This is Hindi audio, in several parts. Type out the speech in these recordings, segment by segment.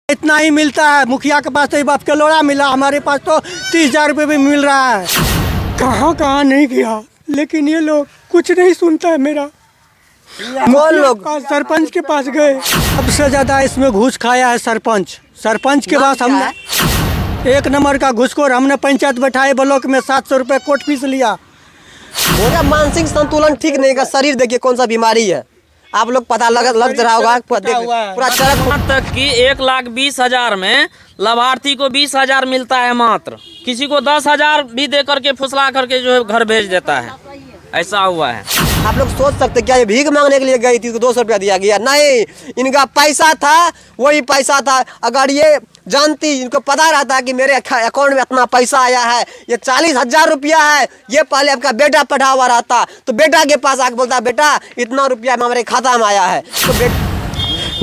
इतना ही मिलता है। मुखिया के पास तो बाप के लोड़ा मिला, हमारे पास तो 30,000 रुपये भी मिल रहा है। कहाँ कहाँ नहीं गया, लेकिन ये लोग कुछ नहीं सुनता है मेरा। कौन लोग? सरपंच के पास गए। सबसे ज़्यादा इसमें घूस खाया है सरपंच के पास हमने 1 नंबर का घूसखोर। हमने पंचायत बैठाए ब्लॉक में 700 रुपये कोर्ट फीस लिया। मेरा मानसिक संतुलन ठीक नहीं का, शरीर देखिए कौन सा बीमारी है, आप लोग पता लग रहा होगा। पूरा चरक तक कि 1,20,000 में लाभार्थी को 20,000 मिलता है मात्र, किसी को 10,000 भी दे करके फुसला करके जो है घर भेज देता है, ऐसा हुआ है। आप लोग सोच सकते क्या ये भीख मांगने के लिए गई थी तो 200 रुपया दिया गया? नहीं, इनका पैसा था, वही पैसा था। अगर ये जानती, इनको पता रहता कि मेरे अकाउंट में इतना पैसा आया है, ये 40,000 रुपया है, ये पहले आपका बेटा पढ़ा हुआ रहता तो बेटा के पास आके बोलता बेटा इतना रुपया हमारे खाता में आया है। तो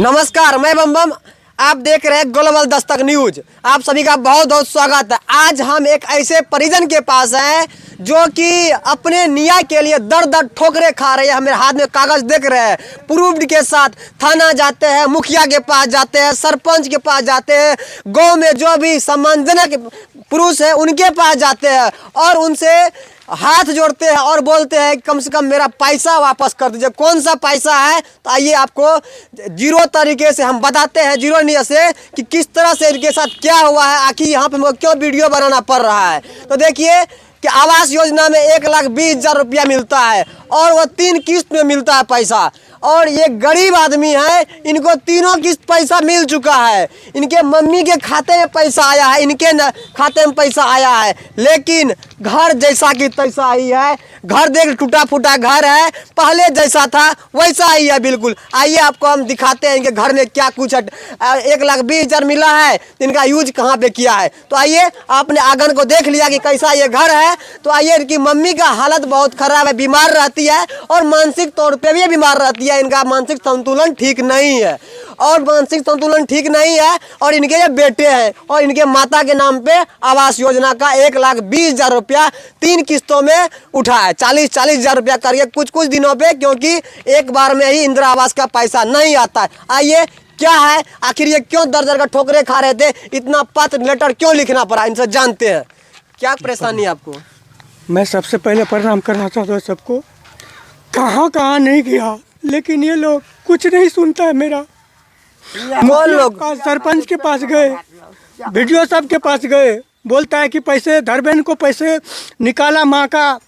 नमस्कार, मैं बम, आप देख रहे हैं ग्लोबल दस्तक न्यूज। आप सभी का बहुत बहुत स्वागत है। आज हम एक ऐसे परिजन के पास हैं जो कि अपने न्याय के लिए दर दर ठोकरे खा रहे हैं। हमारे हाथ में कागज देख रहे हैं, प्रूफ के साथ थाना जाते हैं, मुखिया के पास जाते हैं, सरपंच के पास जाते हैं, गांव में जो भी सम्मानजनक पुरुष है उनके पास जाते हैं और उनसे हाथ जोड़ते हैं और बोलते हैं कम से कम मेरा पैसा वापस कर दीजिए। कौन सा पैसा है तो आइए आपको जीरो तरीके से हम बताते हैं, जीरो नहीं से कि किस तरह से इनके साथ क्या हुआ है, आखिर यहाँ पे क्यों वीडियो बनाना पड़ रहा है। तो देखिए कि आवास योजना में 1,20,000 रुपया मिलता है और वह 3 किस्त में मिलता है पैसा। और ये गरीब आदमी है, इनको तीनों किस्त पैसा मिल चुका है। इनके मम्मी के खाते में पैसा आया है, इनके खाते में पैसा आया है, लेकिन घर जैसा कि तैसा ही है। घर देख टूटा फूटा घर है, पहले जैसा था वैसा ही है बिल्कुल। आइए आपको हम दिखाते हैं इनके घर में क्या कुछ है। 1,20,000 मिला है, इनका यूज कहाँ पे किया है। तो आइए, आपने आंगन को देख लिया कि कैसा ये घर है। तो आइए, इनकी मम्मी का हालत बहुत खराब है, बीमार रहती है और मानसिक तौर पे भी बीमार रहती है। इनका मानसिक संतुलन ठीक नहीं है और इनके ये बेटे हैं और इनके माता के नाम पे आवास योजना का 1,20,000 रुपया 3 किस्तों में उठा है। 40,000 रुपया करके कुछ दिनों पे, क्योंकि एक बार में ही इंदिरा आवास का पैसा नहीं आता है। आइए, क्या है आखिर ये क्यों दर का ठोकरे खा रहे थे, इतना पत्र लेटर क्यों लिखना पड़ा, इनसे जानते हैं। क्या परेशानी है आपको? मैं सबसे पहले प्रणाम करना चाहता हूँ सबको। कहाँ कहाँ नहीं गया, लेकिन ये लोग कुछ नहीं सुनता है मेरा। कौन लोग? सरपंच के पास गए, वीडियो सब के पास गए। बोलता है कि पैसे धरबेन को पैसे निकाला, माँ का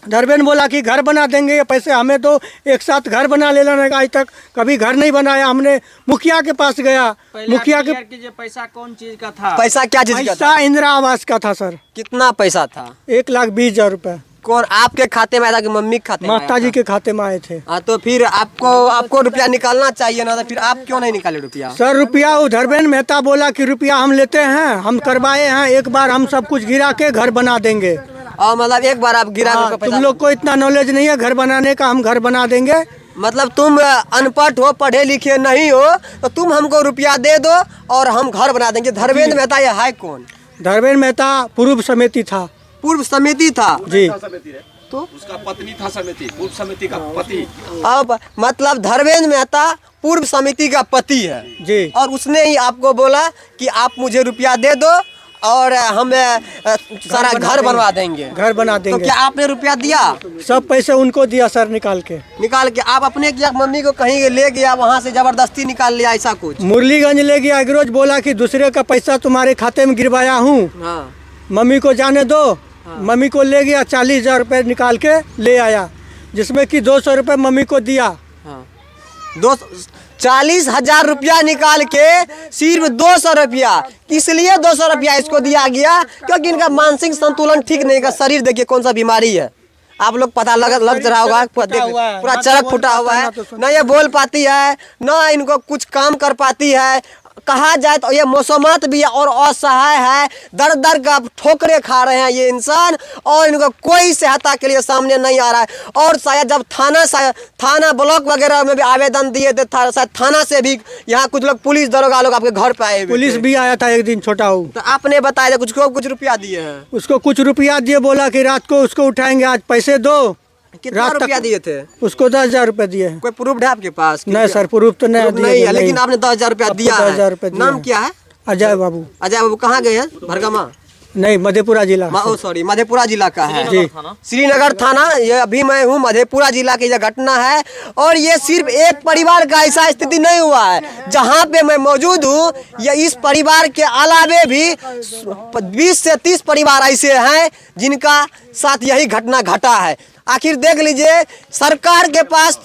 धरबेन बोला कि घर बना देंगे ये पैसे, हमें तो एक साथ घर बना लेना। आज तक कभी घर नहीं बनाया। हमने मुखिया के पास गया, मुखिया के पैसा कौन चीज का था? पैसा क्या चीज का था? इंदिरा आवास का था सर। कितना पैसा था? 1,20,000 रुपये। कौन आपके खाते में आया था कि मम्मी के खाते में? माता जी के खाते में आए थे। हाँ, तो फिर आपको रुपया निकालना चाहिए ना, तो फिर आप क्यों नहीं निकाले रुपया? सर रुपया वो धरबेन मेहता बोला कि रुपया हम लेते हैं, हम करवाए हैं, एक बार हम सब कुछ गिरा के घर बना देंगे। और मतलब एक बार आप गिरा हाँ, तुम लोग को इतना नॉलेज नहीं है घर बनाने का, हम घर बना देंगे। मतलब तुम अनपढ़ हो, पढ़े लिखे नहीं हो, तो तुम हमको रुपया दे दो और हम घर बना देंगे। धरबेन मेहता ये है कौन? धरबेन मेहता पूर्व समिति था। पूर्व समिति था जी, तो उसका पत्नी था समिति, पूर्व समिति का पति। अब मतलब धरबेन मेहता पूर्व समिति का पति है जी, और उसने ही आपको बोला कि आप मुझे रुपया दे दो और हम सारा घर बनवा देंगे, घर बना तो देंगे। क्या आपने रुपया दिया? सब पैसे उनको दिया सर, निकाल के। आप अपने किया, मम्मी को कहीं ले गया, वहाँ से जबरदस्ती निकाल लिया, ऐसा कुछ? मुरलीगंज ले गया, रोज बोला कि दूसरे का पैसा तुम्हारे खाते में गिरवाया हूँ, हाँ, मम्मी को जाने दो। मम्मी को ले गया, 40,000 रुपये निकाल के ले आया, जिसमें कि 200 रुपये मम्मी को दिया। हाँ, 40,000 रुपया निकाल के सिर्फ 200 रुपया, इसलिए 200 रुपया इसको दिया गया क्योंकि इनका मानसिक संतुलन ठीक नहीं का। शरीर देखिए कौन सा बीमारी है, आप लोग पता लग रहा होगा। पूरा चरक फूटा हुआ है, ना ये बोल पाती है, ना इनको कुछ काम कर पाती है। कहा जाए तो ये मौसमात भी है और असहाय है, दर का ठोकरे खा रहे हैं ये इंसान और इनको कोई सहायता के लिए सामने नहीं आ रहा है। और शायद जब थाना ब्लॉक वगैरह में भी आवेदन दिए थे, शायद थाना से भी यहाँ कुछ लोग पुलिस दरोगा लोग आपके घर पे आए, पुलिस भी आया था एक दिन, छोटा हूँ। तो आपने बताया कुछ रुपया दिए हैं? उसको कुछ रुपया दिए, बोला कि रात को उसको उठाएंगे, आज पैसे दो कितना रात रुपया तक दिए थे? उसको 10,000 रुपये दिए हैं। कोई प्रूफ है आपके पास? नहीं सर, प्रूफ तो नहीं प्रूफ दिए नहीं गए, है, लेकिन आपने 10,000 रुपया आपको दिया 10,000 है। रुपये दिए नाम हैं। क्या है? अजय बाबू। अजय बाबू कहाँ गए हैं? भरगमा? नहीं, मधेपुरा जिला। ओ सॉरी, मधेपुरा जिला का है जी। श्रीनगर थाना। ये अभी मैं हूँ मधेपुरा जिला की यह घटना है, और ये सिर्फ एक परिवार का ऐसा स्थिति नहीं हुआ है जहाँ पे मैं मौजूद हूँ। ये इस परिवार के अलावे भी 20 से 30 परिवार ऐसे हैं जिनका साथ यही घटना घटा है। आखिर देख लीजिए, सरकार के पास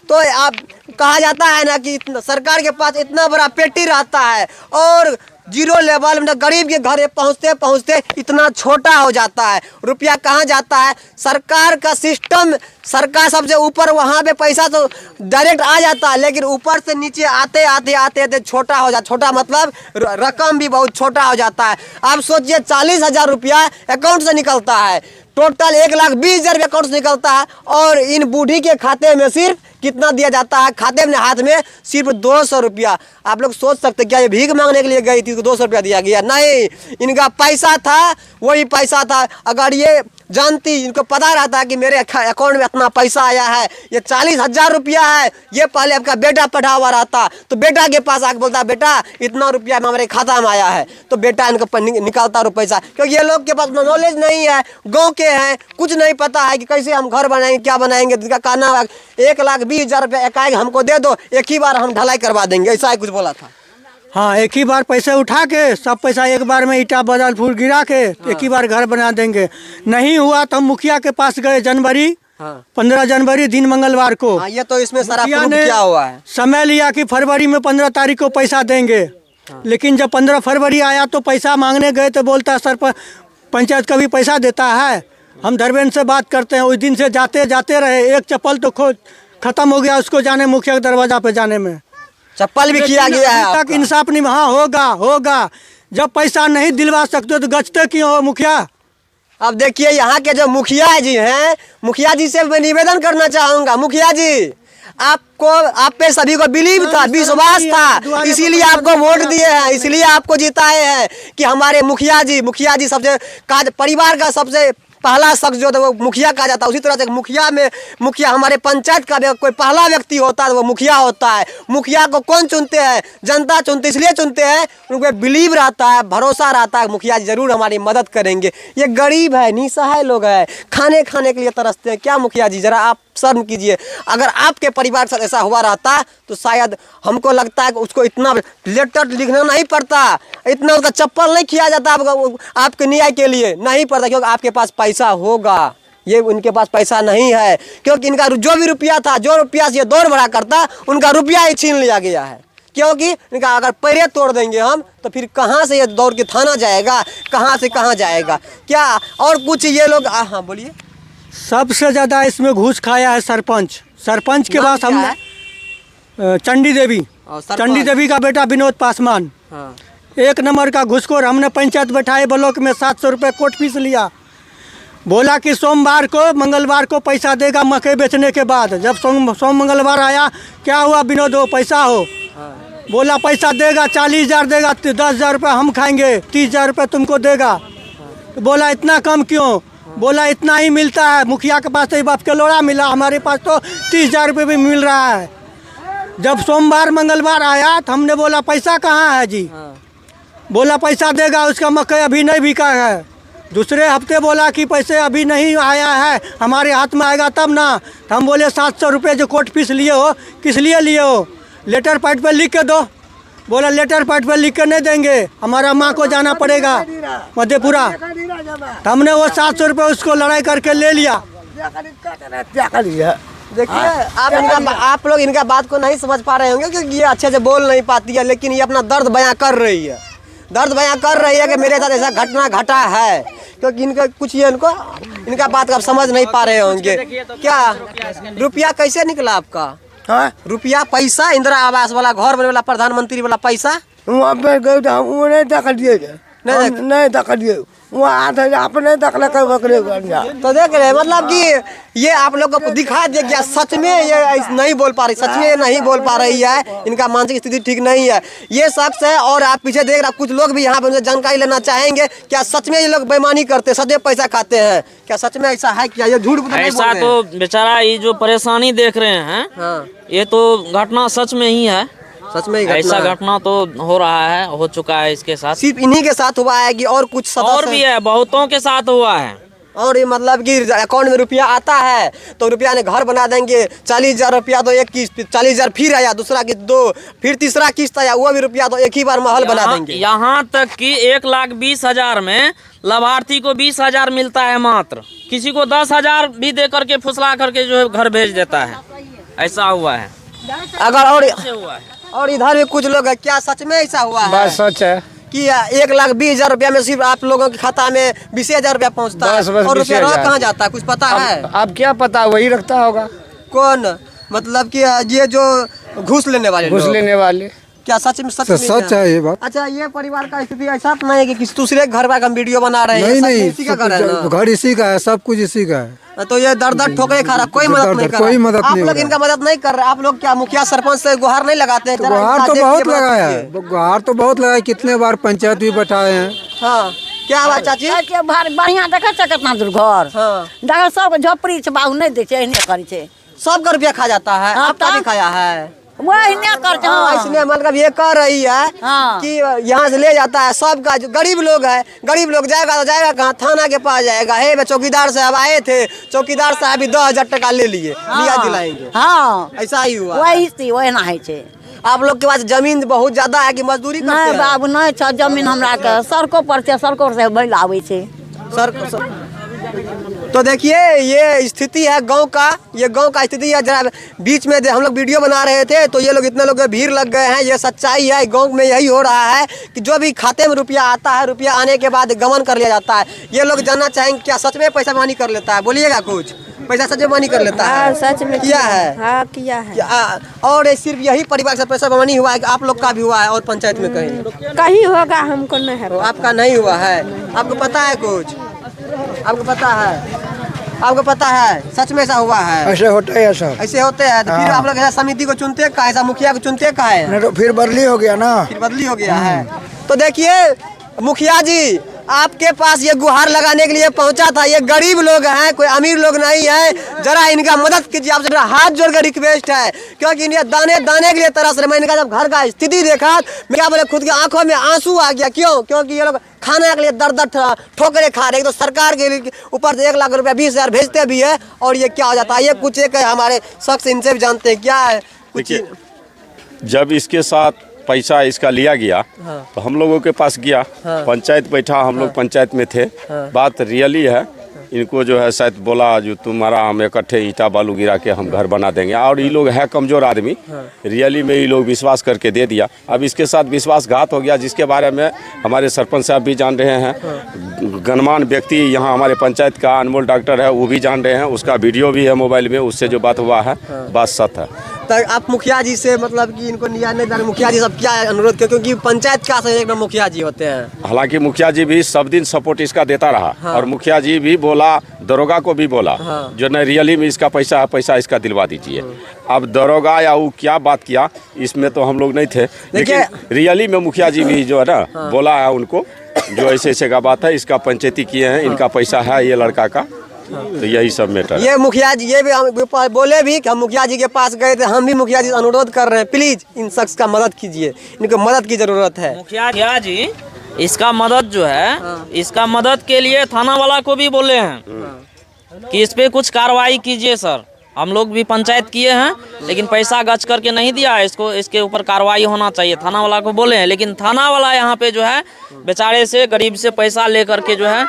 तो आप कहा जाता है ना कि सरकार के पास इतना बड़ा पेटी रहता है, और जीरो लेवल में गरीब के घर पहुंचते पहुंचते इतना छोटा हो जाता है। रुपया कहाँ जाता है? सरकार का सिस्टम, सरकार सबसे ऊपर, वहाँ पे पैसा तो डायरेक्ट आ जाता है, लेकिन ऊपर से नीचे आते आते आते आते छोटा हो जाता। छोटा मतलब रकम भी बहुत छोटा हो जाता है। आप सोचिए, 40,000 रुपया अकाउंट से निकलता है, टोटल 1,20,000 रुपया अकाउंट से निकलता है, और इन बूढ़ी के खाते में सिर्फ कितना दिया जाता है? खाते में हाथ में सिर्फ 200 रुपया। आप लोग सोच सकते क्या ये भीख मांगने के लिए गई थी तो 200 रुपया दिया गया? नहीं, इनका पैसा था, वही पैसा था। अगर ये जानती, इनको पता रहता कि मेरे अकाउंट में इतना पैसा आया है, ये 40,000 रुपया है, ये पहले आपका बेटा पढ़ा हुआ रहता तो बेटा के पास आके बोलता बेटा इतना रुपया हमारे खाता में आया है, तो बेटा इनको निकालता पैसा। क्योंकि ये लोग के पास नॉलेज नहीं है, गाँव के हैं, कुछ नहीं पता है कि कैसे हम घर बनाएंगे, क्या बनाएंगे। जिनका कहना है 1,20,000 रुपया एकाएक हमको दे दो, एक ही बार हम ढलाई करवा देंगे, ऐसा ही कुछ बोला था। हाँ, एक ही बार पैसे उठा के सब पैसा एक बार में ईटा बदल फूल गिरा के एक ही बार घर बना देंगे। नहीं हुआ तो हम मुखिया के पास गए जनवरी 15 जनवरी दिन मंगलवार को। ये तो इसमें सारा मुखिया प्रूफ ने क्या हुआ है? समय लिया कि फरवरी में 15 तारीख को पैसा देंगे, लेकिन जब 15 फरवरी आया तो पैसा मांगने गए तो बोलता सर पंचायत का भी पैसा देता है, हम धर्मेंद्र से बात करते हैं। उस दिन से जाते जाते रहे, एक चप्पल तो खत्म हो गया उसको जाने मुखिया के दरवाजा पे जाने में। चप्पल भी किया गया है तक इंसाफ नहीं। हाँ, होगा। जब पैसा नहीं दिलवा सकते तो गचते क्यों हो मुखिया? अब देखिए, यहाँ के जो मुखिया जी हैं, मुखिया जी से मैं निवेदन करना चाहूंगा, मुखिया जी आपको, आप पे सभी को बिलीव था, विश्वास था, इसीलिए आपको वोट दिए हैं, इसलिए आपको जिताए हैं कि हमारे मुखिया जी सबसे परिवार का सबसे पहला शख्स जो था वो मुखिया कहा जाता है। उसी तरह से मुखिया हमारे पंचायत का कोई पहला व्यक्ति होता है वो मुखिया होता है। मुखिया को कौन चुनते हैं? जनता चुनते, इसलिए चुनते हैं उनको बिलीव रहता है, भरोसा रहता है, मुखिया जी जरूर हमारी मदद करेंगे। ये गरीब है, निसहाय लोग हैं, खाने के लिए तरसते हैं। क्या मुखिया जी, जरा आप शर्म कीजिए। अगर आपके परिवार से ऐसा हुआ रहता तो शायद हमको लगता है कि उसको इतना लेटर लिखना नहीं पड़ता, इतना उसका चप्पल नहीं किया जाता आपके न्याय के लिए, नहीं पड़ता, क्योंकि आपके पास पैसा होगा। ये उनके पास पैसा नहीं है, क्योंकि इनका जो भी रुपया था, जो रुपया से ये दौड़ बढ़ा करता, उनका रुपया ही छीन लिया गया है। क्योंकि इनका अगर पैरे तोड़ देंगे हम तो फिर कहाँ से ये दौड़ के थाना जाएगा, कहाँ से कहाँ जाएगा? क्या और कुछ ये लोग? हाँ बोलिए। सबसे ज़्यादा इसमें घूस खाया है सरपंच के बाद हमने चंडी देवी का बेटा विनोद पासवान, हाँ। 1 नंबर का घूसखोर। हमने पंचायत बैठाए ब्लॉक में, 700 रुपये कोर्ट फीस लिया। बोला कि सोमवार को मंगलवार को पैसा देगा मकई बेचने के बाद। जब सोम मंगलवार आया, क्या हुआ विनोद, वो पैसा हो? बोला पैसा देगा, 40,000 देगा, 10,000 रुपये हम खाएंगे, 30,000 रुपये तुमको देगा। तो बोला इतना कम क्यों? बोला इतना ही मिलता है, मुखिया के पास तो बाप के लोड़ा मिला, हमारे पास तो 30,000 रुपये भी मिल रहा है। जब सोमवार मंगलवार आया तो हमने बोला पैसा कहाँ है जी? बोला पैसा देगा, उसका मकई अभी नहीं बिका है। दूसरे हफ्ते बोला कि पैसे अभी नहीं आया है, हमारे हाथ में आएगा तब ना। तो हम बोले 700 रुपये जो कोर्ट फीस लिए हो, किस लिए लिए हो? लेटर पैड पे लिख के दो। बोला लेटर पैड पे लिख के नहीं देंगे, हमारा माँ को जाना पड़ेगा मधेपुरा। तो हमने वो 700 रुपये उसको लड़ाई करके ले लिया। देखिए, आप लोग इनका बात को नहीं समझ पा रहे होंगे क्योंकि ये अच्छे से बोल नहीं पाती है, लेकिन ये अपना दर्द बयां कर रही है, कि मेरे साथ ऐसा घटना घटा है। क्योंकि इनका कुछ ये इनका बात आप समझ नहीं पा रहे होंगे। क्या रुपया कैसे निकला आपका? हाँ? रुपया पैसा इंदिरा आवास वाला, घर बने वाला, प्रधानमंत्री वाला पैसा वहाँ पे गए तो हम उन्हें दिए थे। नहीं देखलिए वहाँ थे अपने देखल बकरे गंजा। तो देख रहे हैं, मतलब कि ये आप लोग को दिखा दिया गया सच में ये नहीं बोल पा रही, सच में ये नहीं बोल पा रही है, इनका मानसिक स्थिति ठीक नहीं है, ये शख्स है। और आप पीछे देख रहे कुछ लोग भी यहाँ पर जानकारी लेना चाहेंगे, क्या सच में ये लोग बेईमानी करते, सदैव पैसा खाते हैं, क्या सच में ऐसा है, क्या ये झूठ ऐसा तो बेचारा ये जो परेशानी देख रहे हैं, हाँ। ये तो घटना सच में ही है, सच में ऐसा घटना तो हो रहा है, हो चुका है इसके साथ। सिर्फ इन्हीं के साथ हुआ है कि और कुछ और भी है, बहुतों के साथ हुआ है। और ये मतलब कि अकाउंट में रुपया आता है तो रुपया ने घर बना देंगे, 40,000 रुपया तो एक किस्त, 40,000 फिर आया, दूसरा किस्त दो, फिर तीसरा किस्त आया, वो भी रुपया तो एक ही बार महल बना देंगे। यहाँ तक कि 1,20,000 में लाभार्थी को 20,000 मिलता है मात्र, किसी को 10,000 भी दे करके फुसला करके जो है घर भेज देता है, ऐसा हुआ है। अगर हुआ है और इधर भी कुछ लोग है, क्या सच में ऐसा हुआ है? बात सच है कि 1,20,000 रुपया में सिर्फ आप लोगों के खाता में 20,000 रुपया पहुँचता है, बस और रुपया 20,000 कहाँ जाता है, कुछ पता है? अब क्या पता, वही रखता होगा। कौन मतलब कि ये जो घूस लेने वाले घुस लोग? लेने वाले। क्या सच में सच है ये बात। अच्छा, ये परिवार का स्थिति ऐसा तो नहीं है कि किसी दूसरे घर पर हम वीडियो बना रहे हैं? नहीं सच में नहीं, इसी का घर है ना? घर इसी का है, सब कुछ इसी का है। तो ये दर दर ठोकरे खा रहा, कोई मदद नहीं कर रहा। कोई मदद आप नहीं लोग हो रहा। इनका मदद नहीं कर रहे, आप लोग क्या मुखिया सरपंच से गुहार नहीं लगाते हैं? जरा गुहार इनका तो देखिए, बहुत मदद लगाया कीजिए। है, गुहार तो बहुत लगाया, कितने बार पंचायत भी बैठाए हैं। हाँ, क्या बात चाची? बढ़िया देखे छै कितना दूर घर, हाँ, देख सब झोपड़ी छै, बाबू नहीं दे छै, एहने करे छै, सबका रुपया खा जाता है, हाँ, आपका तो? भी खाया है? वो एहने कर छै। हाँ, इसलिए मतलब ये कह रही है हाँ। कि यहाँ से ले जाता है सबका, जो गरीब लोग है, गरीब लोग जाएगा तो जाएगा कहाँ, थाना के पास जाएगा। हे चौकीदार साहब आए थे, चौकीदार साहब भी 10,000 टका ले लिए, लिया दिलाएंगे। हाँ, ऐसा ही हुआ। वही ओहिना है छै। आप लोग के पास जमीन बहुत ज्यादा है कि मजदूरी करते नहीं हैं? बाबू नहीं छै जमीन, हमरा के सड़कों पर छै, सड़कों से बैल आवे छै। तो देखिए ये स्थिति है गांव का, ये गांव का स्थिति है। जरा बीच में हम लोग वीडियो बना रहे थे तो ये लोग इतने लोग भीड़ लग गए हैं, ये सच्चाई है। गांव में यही हो रहा है कि जो भी खाते में रुपया आता है, रुपया आने के बाद गमन कर लिया जाता है। ये लोग जानना चाहेंगे क्या सच में पैसा मानी कर लेता है? बोलिएगा कुछ, पैसा सच में मानी कर लेता है? सच में किया है। हाँ किया है। और ये सिर्फ यही परिवार से पैसा मानी हुआ है कि आप लोग का भी हुआ है और पंचायत में कहीं होगा, हमको नहीं है। तो आपका नहीं हुआ है? आपको पता है कुछ? आपको पता है? आपको पता है सच में ऐसा हुआ है? ऐसे होता है सब। ऐसे होते हैं तो फिर आप लोग ऐसा समिति को चुनते का, ऐसा मुखिया को चुनते का है? नहीं तो फिर बदली हो गया ना। फिर बदली हो गया है। तो देखिए मुखिया जी, आपके पास ये गुहार लगाने के लिए पहुंचा था। ये गरीब लोग हैं, कोई अमीर लोग नहीं है, जरा इनका मदद कीजिए। आपसे हाथ जोड़ कर रिक्वेस्ट है, क्योंकि इन्हें दाने दाने के लिए तरस रहे। मैं इनका जब घर का स्थिति देखा, मैं क्या बोले, खुद की आंखों में आंसू आ गया। क्यों? क्योंकि ये लोग खाने के लिए दर दर ठोकरे खा रहे हैं। तो सरकार के ऊपर से 1,00,000 रुपया 20,000 भेजते भी है, और ये क्या हो जाता है? ये कुछ एक हमारे शख्स, इनसे भी जानते हैं क्या है कुछ। जब इसके साथ पैसा इसका लिया गया तो हम लोगों के पास गया, पंचायत बैठा, हम लोग पंचायत में थे। बात रियली है, इनको जो है शायद बोला जो तुम्हारा हम इकट्ठे ईटा बालू गिरा के हम घर बना देंगे, और ये लोग है कमज़ोर आदमी, रियली में ये लोग विश्वास करके दे दिया। अब इसके साथ विश्वासघात हो गया, जिसके बारे में हमारे सरपंच साहब भी जान रहे हैं, गणमान्य व्यक्ति यहाँ हमारे पंचायत का अनमोल डॉक्टर है वो भी जान रहे हैं, उसका वीडियो भी है मोबाइल में, उससे जो बात हुआ है बात सत्य है। तो आप मुखिया जी से मतलब कि इनको नहीं, मुखिया जी सब क्या अनुरोध किया, क्योंकि पंचायत का एक नंबर मुखिया जी होते हैं। हालांकि मुखिया जी भी सब दिन सपोर्ट इसका देता रहा, और मुखिया जी भी बोला, दरोगा को भी बोला, जो नहीं रियली में इसका पैसा है, पैसा इसका दिलवा दीजिए। अब दरोगा या वो क्या बात किया इसमें तो हम लोग नहीं थे, लेकिन रियली में मुखिया जी भी जो है ना बोला है उनको, जो ऐसे ऐसे का बात है, इसका पंचायती किए हैं, इनका पैसा है ये लड़का का, तो यही सब मैटर। ये मुखिया जी ये भी हम बोले भी कि हम मुखिया जी के पास गए थे, हम भी मुखिया जी से अनुरोध कर रहे हैं, प्लीज इन शख्स का मदद कीजिए, इनको मदद की जरूरत है। मुखिया जी इसका मदद जो है, इसका मदद के लिए थाना वाला को भी बोले हैं कि इस पे कुछ कार्रवाई कीजिए सर। हम लोग भी पंचायत किए हैं, लेकिन पैसा गच करके नहीं दिया है इसको, इसके ऊपर कार्रवाई होना चाहिए। थाना वाला को बोले हैं, लेकिन थाना वाला यहाँ पे जो है बेचारे से, गरीब से पैसा ले करके जो है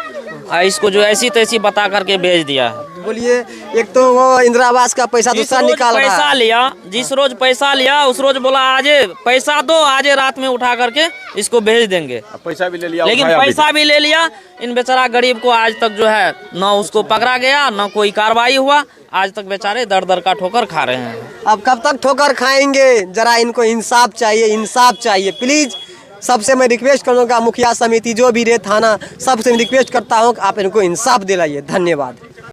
इसको जो ऐसी तैसी बता करके भेज दिया है। बोलिए, एक तो वो इंदिरा आवास का पैसा दूसरा निकाल रहा है। पैसा लिया, जिस रोज पैसा लिया उस रोज बोला आजे पैसा दो, आजे रात में उठा करके इसको भेज देंगे। पैसा भी ले लिया, लेकिन पैसा भी ले लिया। इन बेचारा गरीब को आज तक जो है न उसको पकड़ा गया, न कोई कार्रवाई हुआ। आज तक बेचारे दर दर का ठोकर खा रहे हैं। अब कब तक ठोकर खाएंगे? जरा इनको इंसाफ चाहिए, इंसाफ चाहिए प्लीज। सबसे मैं रिक्वेस्ट करूँगा, मुखिया समिति जो भी रहे, थाना, सबसे मैं रिक्वेस्ट करता हूँ कि आप इनको इंसाफ दिलाइए। धन्यवाद।